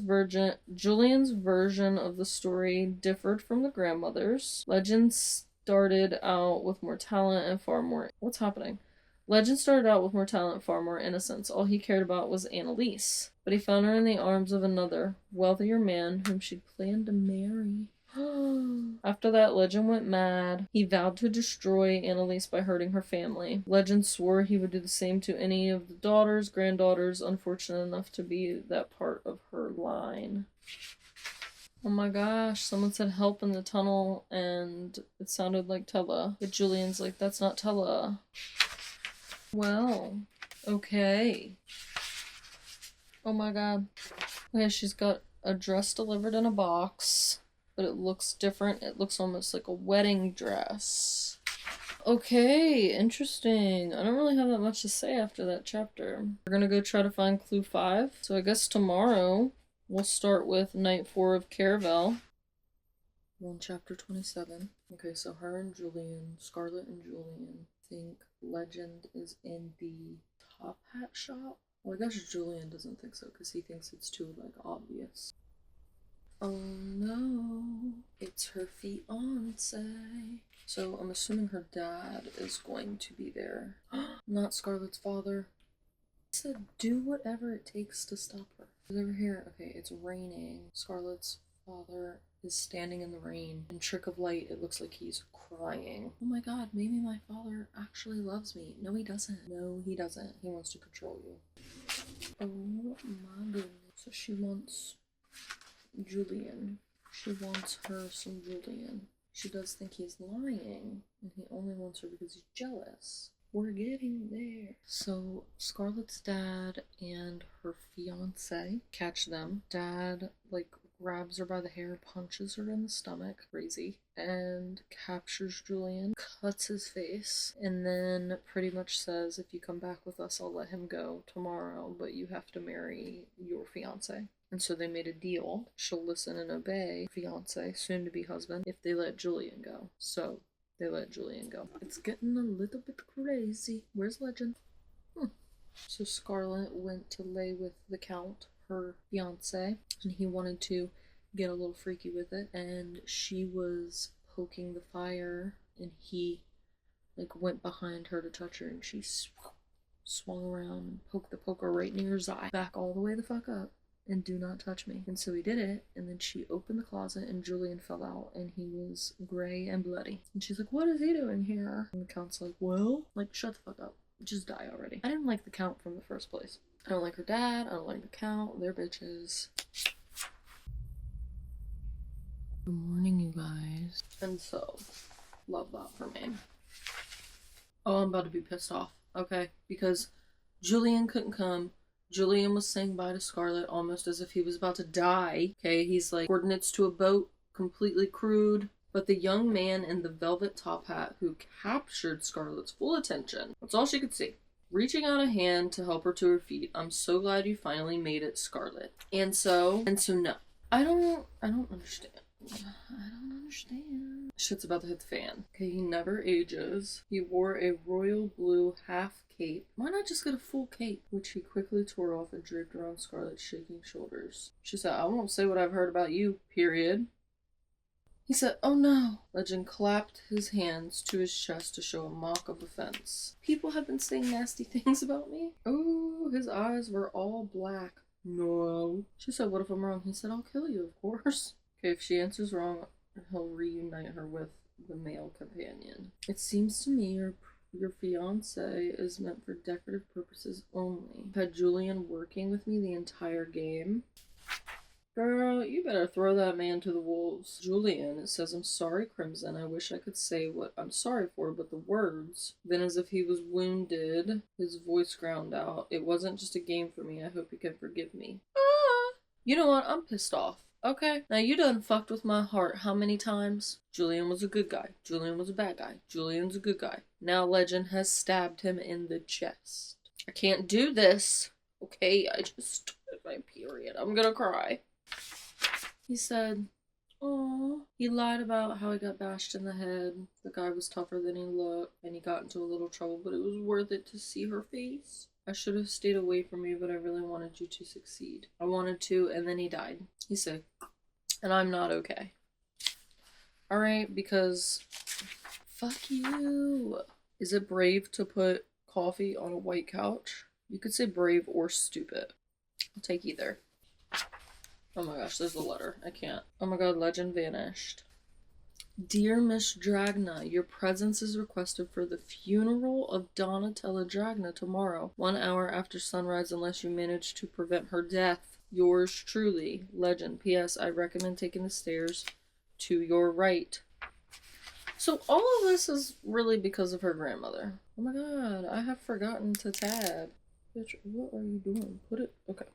version of the story differed from the grandmother's. Legend started out with more talent and far more, what's happening? Legend started out with more talent, far more innocence. All he cared about was Annalise. But he found her in the arms of another, wealthier man whom she'd planned to marry. After that, Legend went mad. He vowed to destroy Annalise by hurting her family. Legend swore he would do the same to any of the daughters, granddaughters, unfortunate enough to be that part of her line. Oh my gosh, someone said help in the tunnel, and it sounded like Tella. But Julian's like, that's not Tella. Well, okay. Oh my god. Okay, she's got a dress delivered in a box, but it looks different. It looks almost like a wedding dress. Okay, interesting. I don't really have that much to say after that chapter. We're gonna go try to find clue 5. So I guess tomorrow we'll start with night 4 of Caraval. We're on chapter 27. Okay, so her and Julian, Scarlett and Julian, think Legend is in the top hat shop. Well, I guess Julian doesn't think so because he thinks it's too, like, obvious. Oh no, it's her fiance. So I'm assuming her dad is going to be there. Not Scarlett's father. He said do whatever it takes to stop her. He's over here. Okay, it's raining. Scarlett's father is standing in the rain. In Trick of Light, it looks like he's crying. Oh my god, maybe my father actually loves me. No, he doesn't. No, he doesn't. He wants to control you. Oh my goodness. So she wants Julian. She wants her some Julian. She does think he's lying, and he only wants her because he's jealous. We're getting there. So Scarlett's dad and her fiance catch them. Dad, like, grabs her by the hair, punches her in the stomach, crazy, and captures Julian, cuts his face, and then pretty much says, if you come back with us, I'll let him go tomorrow, but you have to marry your fiance. And so they made a deal. She'll listen and obey fiance, soon to be husband, if they let Julian go. So they let Julian go. It's getting a little bit crazy. Where's Legend? So Scarlett went to lay with the Count, her fiance, and he wanted to get a little freaky with it, and she was poking the fire, and he, like, went behind her to touch her, and she swung around and poked the poker right near his eye. Back all the way the fuck up. And do not touch me. And so he did it, and then she opened the closet, and Julian fell out, and he was gray and bloody. And she's like, what is he doing here? And the Count's like, well, like, shut the fuck up. Just die already. I didn't like the Count from the first place. I don't like her dad, I don't like the Count, they're bitches. Good morning, you guys. And so, love that for me. Oh, I'm about to be pissed off, okay? Because Julian couldn't come. Julian was saying bye to Scarlett almost as if he was about to die. Okay, he's like, coordinates to a boat, completely crude. But the young man in the velvet top hat who captured Scarlett's full attention, that's all she could see, reaching out a hand to help her to her feet. I'm so glad you finally made it, Scarlett. And so no. I don't understand. I don't understand. Shit's about to hit the fan. Okay, he never ages. He wore a royal blue half cape. Why not just get a full cape? Which he quickly tore off and draped around Scarlett's shaking shoulders. She said, I won't say what I've heard about you, period. He said, oh no. Legend clapped his hands to his chest to show a mock of offense. People have been saying nasty things about me. Oh, his eyes were all black. No. She said, what if I'm wrong? He said, I'll kill you, of course. Okay, if she answers wrong, he'll reunite her with the male companion. It seems to me your fiance is meant for decorative purposes only. Had Julian working with me the entire game. Girl, you better throw that man to the wolves. Julian, it says, I'm sorry, Crimson. I wish I could say what I'm sorry for, but the words. Then as if he was wounded, his voice ground out. It wasn't just a game for me. I hope you can forgive me. You know what? I'm pissed off. Okay, now you done fucked with my heart how many times? Julian was a good guy. Julian was a bad guy. Julian's a good guy. Now Legend has stabbed him in the chest. I can't do this. Okay, I just started my period. I'm gonna cry. He said, oh, he lied about how he got bashed in the head. The guy was tougher than he looked, and he got into a little trouble, but it was worth it to see her face. I should have stayed away from you, but I really wanted you to succeed. I wanted to, and then he died. He's sick. And I'm not okay. Alright, because fuck you. Is it brave to put coffee on a white couch? You could say brave or stupid. I'll take either. Oh my gosh, there's a letter. I can't. Oh my god, Legend vanished. Dear Miss Dragna, your presence is requested for the funeral of Tella Dragna tomorrow, 1 hour after sunrise, unless you manage to prevent her death. Yours truly, Legend. P.S. I recommend taking the stairs to your right. So all of this is really because of her grandmother. Oh my god, I have forgotten to tab. Bitch, what are you doing? Put it... Okay.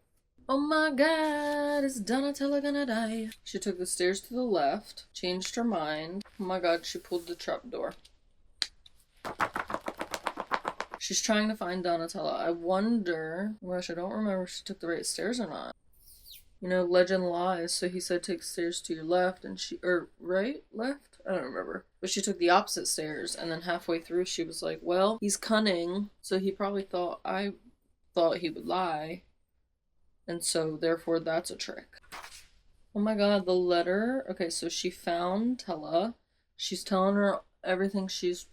Oh my god, is Donatella gonna die? She took the stairs to the left, changed her mind. Oh my god, she pulled the trapdoor. She's trying to find Donatella. I wonder... Oh gosh, I don't remember if she took the right stairs or not. You know, Legend lies, so he said take stairs to your left, and right? Left? I don't remember. But she took the opposite stairs, and then halfway through she was like, well, he's cunning, so he probably thought I thought he would lie, and so therefore that's a trick. Oh my god, the letter. Okay, so she found Tella. She's telling her everything she's,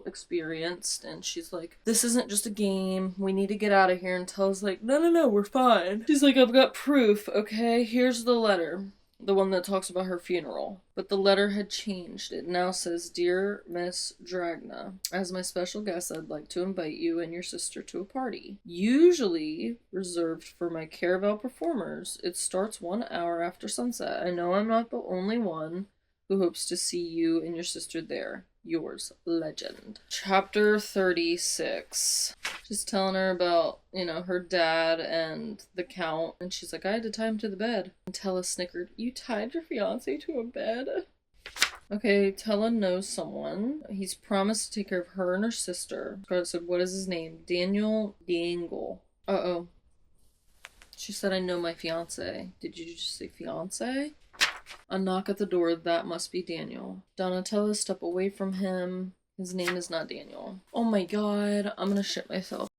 experienced, and she's like, this isn't just a game. We need to get out of here. And Tella's like, no, we're fine. She's like, I've got proof, okay? Here's the letter. The one that talks about her funeral. But the letter had changed. It now says, Dear Miss Dragna, as my special guest, I'd like to invite you and your sister to a party. Usually reserved for my Caraval performers, it starts 1 hour after sunset. I know I'm not the only one who hopes to see you and your sister there. Yours, Legend. Chapter 36. She's telling her about, her dad and the Count, and she's like, I had to tie him to the bed. And Tella snickered, you tied your fiancé to a bed? Okay, Tella knows someone. He's promised to take care of her and her sister. Scarlett said, what is his name? Daniel Dangle. Uh-oh. She said, I know my fiancé. Did you just say fiancé? A knock at the door. That must be Daniel. Donatella, step away from him. His name is not Daniel. Oh my god, I'm gonna shit myself.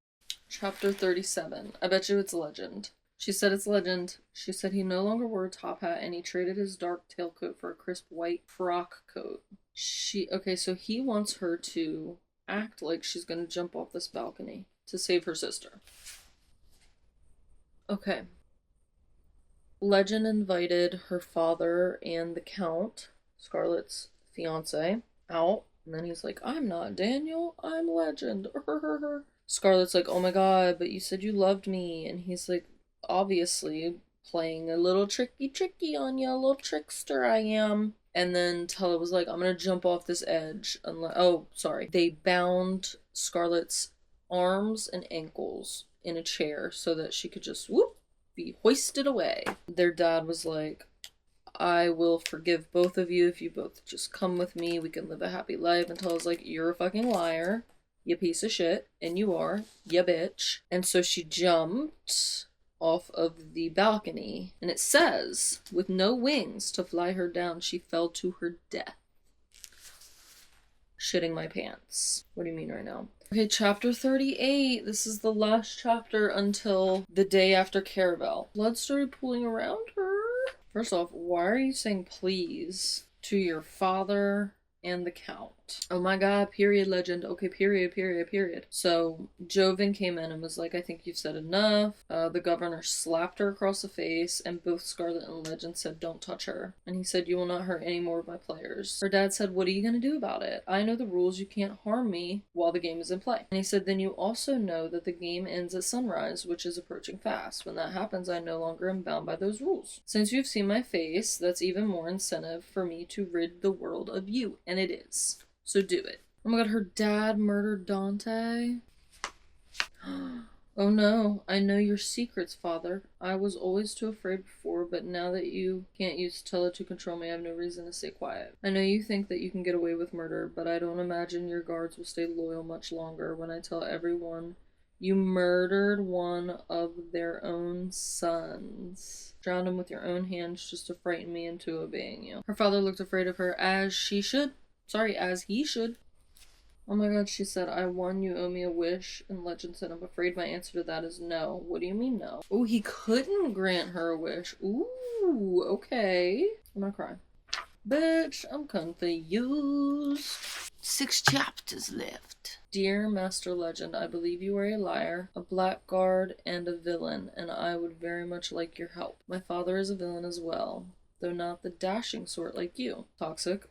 Chapter 37. I bet you it's Legend. She said it's Legend. She said he no longer wore a top hat and he traded his dark tailcoat for a crisp white frock coat. Okay, so he wants her to act like she's gonna jump off this balcony to save her sister. Okay. Legend invited her father and the Count, Scarlett's fiance, out. And then he's like, I'm not Daniel, I'm Legend. Scarlett's like, oh my god, but you said you loved me. And he's like, obviously playing a little tricky on you, a little trickster I am. And then Tella was like, I'm gonna jump off this edge. They bound Scarlett's arms and ankles in a chair so that she could just be hoisted away. Their dad was like, I will forgive both of you if you both just come with me. We can live a happy life. And Tella's like, you're a fucking liar, you piece of shit. And you are, you bitch. And so she jumped off of the balcony. And it says, with no wings to fly her down, she fell to her death. Shitting my pants. What do you mean right now? Okay, chapter 38. This is the last chapter until the day after Caraval. Blood started pooling around her. First off, why are you saying please to your father and the Count? Oh my god, period, Legend. Okay, period. So Joven came in and was like, I think you've said enough. The governor slapped her across the face, and both Scarlett and Legend said, don't touch her. And he said, you will not hurt any more of my players. Her dad said, what are you going to do about it? I know the rules. You can't harm me while the game is in play. And he said, then you also know that the game ends at sunrise, which is approaching fast. When that happens, I no longer am bound by those rules. Since you've seen my face, that's even more incentive for me to rid the world of you. And it is. So do it. Oh my god, her dad murdered Dante? Oh no, I know your secrets, father. I was always too afraid before, but now that you can't use Tella to control me, I have no reason to stay quiet. I know you think that you can get away with murder, but I don't imagine your guards will stay loyal much longer when I tell everyone you murdered one of their own sons. Drowned him with your own hands just to frighten me into obeying you. Her father looked afraid of her, as he should. Oh my god, she said, I won, you owe me a wish. And Legend said, I'm afraid my answer to that is no. What do you mean no? Oh, he couldn't grant her a wish. Ooh, okay. I'm gonna cry. Bitch, I'm confused. 6 chapters left. Dear Master Legend, I believe you are a liar, a blackguard, and a villain, and I would very much like your help. My father is a villain as well, though not the dashing sort like you. Toxic.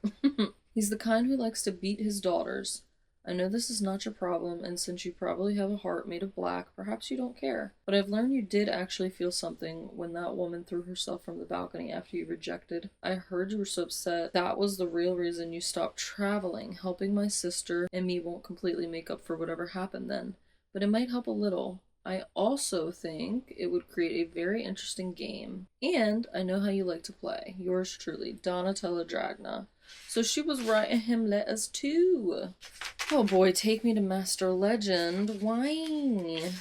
He's the kind who likes to beat his daughters. I know this is not your problem, and since you probably have a heart made of black, perhaps you don't care. But I've learned you did actually feel something when that woman threw herself from the balcony after you rejected. I heard you were so upset. That was the real reason you stopped traveling. Helping my sister and me won't completely make up for whatever happened then, but it might help a little. I also think it would create a very interesting game. And I know how you like to play. Yours truly, Donatella Dragna. So she was writing him letters too. Oh boy, take me to Master Legend. Why?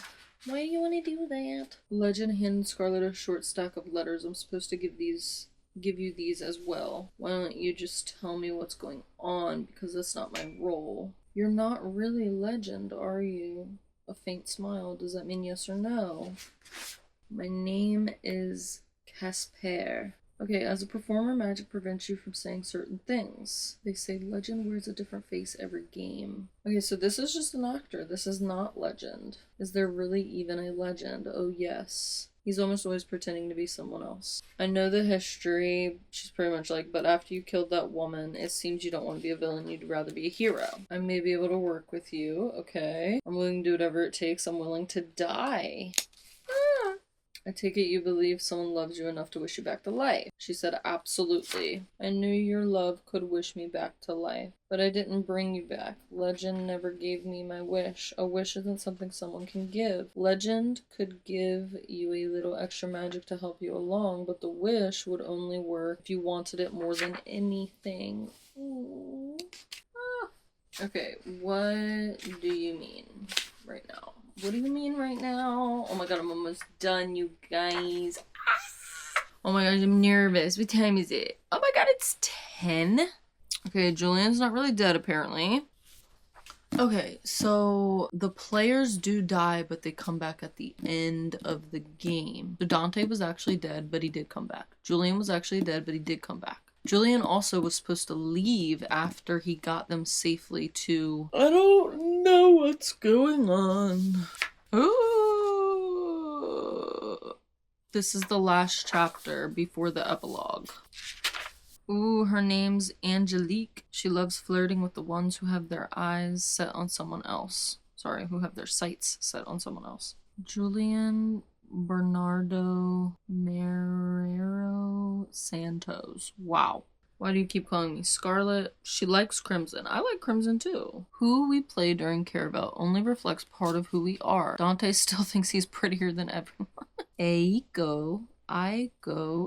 Why do you want to do that? Legend handed Scarlett a short stack of letters. I'm supposed to give you these as well. Why don't you just tell me what's going on, because that's not my role. You're not really Legend, are you? A faint smile. Does that mean yes or no? My name is Casper. Okay, as a performer, magic prevents you from saying certain things. They say Legend wears a different face every game. Okay, so this is just an actor. This is not Legend. Is there really even a Legend? Oh, yes. He's almost always pretending to be someone else. I know the history. She's pretty much like, but after you killed that woman, it seems you don't want to be a villain. You'd rather be a hero. I may be able to work with you. Okay. I'm willing to do whatever it takes. I'm willing to die. I take it you believe someone loves you enough to wish you back to life. She said, absolutely. I knew your love could wish me back to life, but I didn't bring you back. Legend never gave me my wish. A wish isn't something someone can give. Legend could give you a little extra magic to help you along, but the wish would only work if you wanted it more than anything. Okay, what do you mean right now? What do you mean right now? Oh my god, I'm almost done, you guys. Oh my gosh, I'm nervous. What time is it? Oh my god, it's 10? Okay, Julian's not really dead, apparently. Okay, so the players do die, but they come back at the end of the game. So Dante was actually dead, but he did come back. Julian was actually dead, but he did come back. Julian also was supposed to leave after he got them safely to... I don't know what's going on. Ooh. This is the last chapter before the epilogue. Ooh, her name's Angelique. She loves flirting with the ones who have their eyes set on someone else. Sorry, who have their sights set on someone else. Julian Bernardo Marrero Santos. Wow. Why do you keep calling me Scarlett? She likes Crimson. I like Crimson too. Who we play during Caraval only reflects part of who we are. Dante still thinks he's prettier than everyone. Aiko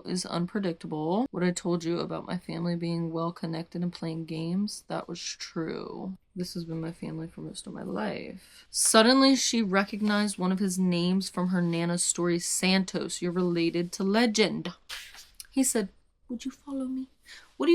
is unpredictable. What I told you about my family being well connected and playing games, that was true. This has been my family for most of my life. Suddenly, she recognized one of his names from her Nana's story, Santos. You're related to Legend. He said, would you follow me? What?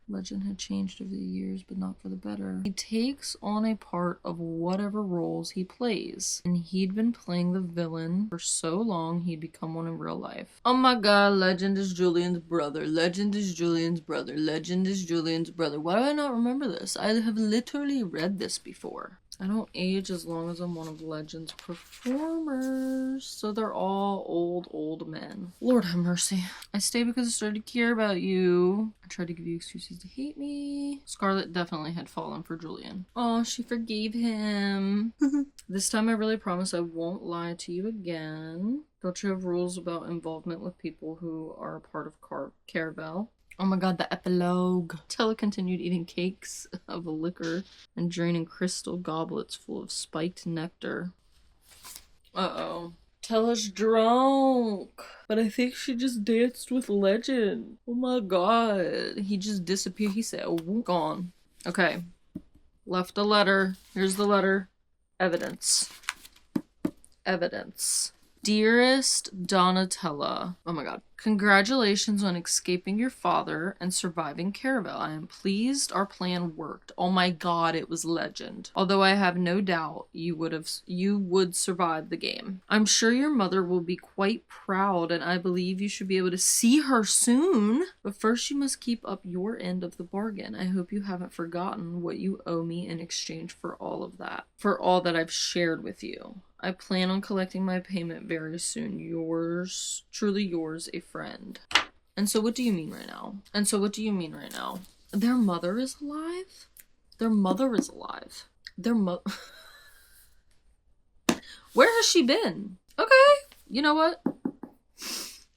Legend had changed over the years, but not for the better. He takes on a part of whatever roles he plays, and he'd been playing the villain for so long he'd become one in real life. Oh my god, Legend is Julian's brother. Legend is Julian's brother. Legend is Julian's brother. Why do I not remember this? I have literally read this before. I don't age as long as I'm one of Legend's performers. So they're all old men. Lord have mercy. I stay because I started to care about you. I tried to give you excuses to hate me. Scarlett definitely had fallen for Julian. Oh, she forgave him. This time I really promise I won't lie to you again. Don't you have rules about involvement with people who are a part of Caraval? Oh my god, the epilogue. Tella continued eating cakes of a liquor and draining crystal goblets full of spiked nectar. Uh-oh. Tella's drunk. But I think she just danced with Legend. Oh my god. He just disappeared. He said, oh, gone. Okay. Left a letter. Here's the letter. Evidence. Evidence. Dearest Donatella, oh my god, congratulations on escaping your father and surviving Caraval. I am pleased our plan worked. Oh my god, it was Legend. Although I have no doubt you would survive the game. I'm sure your mother will be quite proud, and I believe you should be able to see her soon. But first you must keep up your end of the bargain. I hope you haven't forgotten what you owe me in exchange for all of that. For all that I've shared with you. I plan on collecting my payment very soon. Yours, truly yours, a friend. And so what do you mean right now? And so what do you mean right now? Their mother is alive? Their mother is alive. Their mother... Where has she been? Okay, you know what?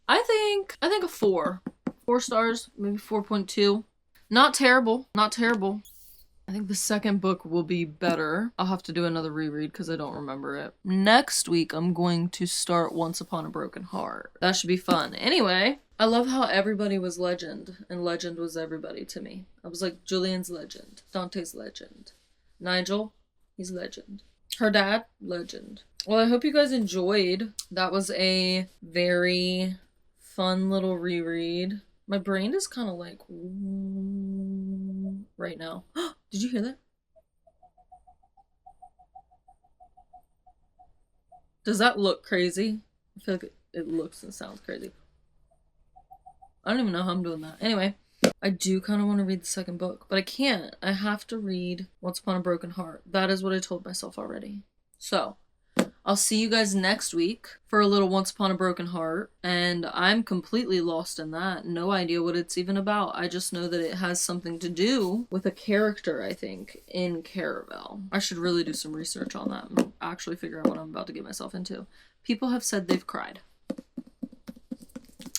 I think a 4. 4 stars, maybe 4.2. Not terrible, not terrible. I think the second book will be better. I'll have to do another reread because I don't remember it. Next week, I'm going to start Once Upon a Broken Heart. That should be fun. Anyway, I love how everybody was Legend, and Legend was everybody to me. I was like, Julian's Legend. Dante's Legend. Nigel, he's Legend. Her dad, legend. Well, I hope you guys enjoyed. That was a very fun little reread. My brain is kind of like right now. Did you hear that? Does that look crazy? I feel like it looks and sounds crazy. I don't even know how I'm doing that. Anyway, I do kind of want to read the second book, but I can't. I have to read Once Upon a Broken Heart. That is what I told myself already. So, I'll see you guys next week for a little Once Upon a Broken Heart, and I'm completely lost in that. No idea what it's even about. I just know that it has something to do with a character, I think, in Caraval. I should really do some research on that and actually figure out what I'm about to get myself into. People have said they've cried.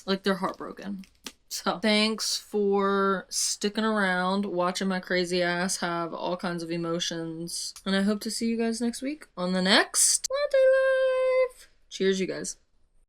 Like, they're heartbroken. So, thanks for sticking around, watching my crazy ass have all kinds of emotions. And I hope to see you guys next week on the next Latte Life. Cheers, you guys.